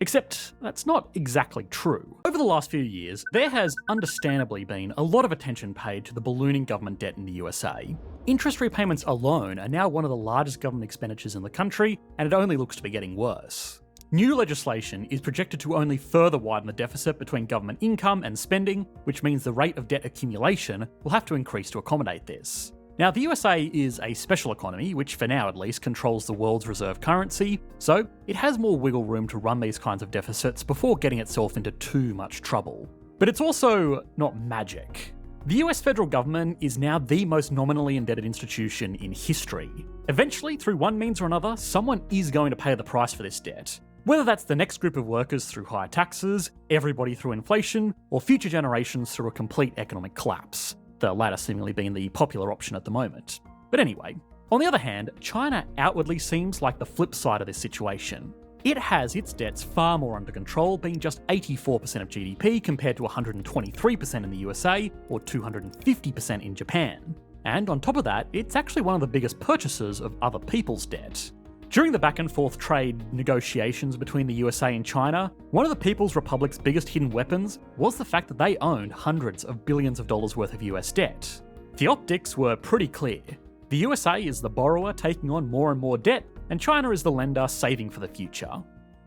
Except that's not exactly true. Over the last few years, there has understandably been a lot of attention paid to the ballooning government debt in the USA. Interest repayments alone are now one of the largest government expenditures in the country, and it only looks to be getting worse. New legislation is projected to only further widen the deficit between government income and spending, which means the rate of debt accumulation will have to increase to accommodate this. Now, the USA is a special economy, which for now at least controls the world's reserve currency, so it has more wiggle room to run these kinds of deficits before getting itself into too much trouble. But it's also not magic. The US federal government is now the most nominally indebted institution in history. Eventually, through one means or another, someone is going to pay the price for this debt. Whether that's the next group of workers through higher taxes, everybody through inflation, or future generations through a complete economic collapse. The latter seemingly being the popular option at the moment. But anyway, on the other hand, China outwardly seems like the flip side of this situation. It has its debts far more under control, being just 84% of GDP compared to 123% in the USA or 250% in Japan. And on top of that, it's actually one of the biggest purchasers of other people's debt. During the back and forth trade negotiations between the USA and China, one of the People's Republic's biggest hidden weapons was the fact that they owned hundreds of billions of dollars worth of US debt. The optics were pretty clear. The USA is the borrower taking on more and more debt, and China is the lender saving for the future.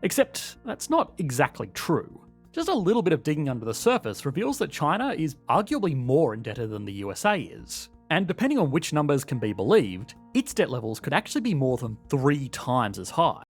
Except that's not exactly true. Just a little bit of digging under the surface reveals that China is arguably more indebted than the USA is. And depending on which numbers can be believed, its debt levels could actually be more than 3 times as high.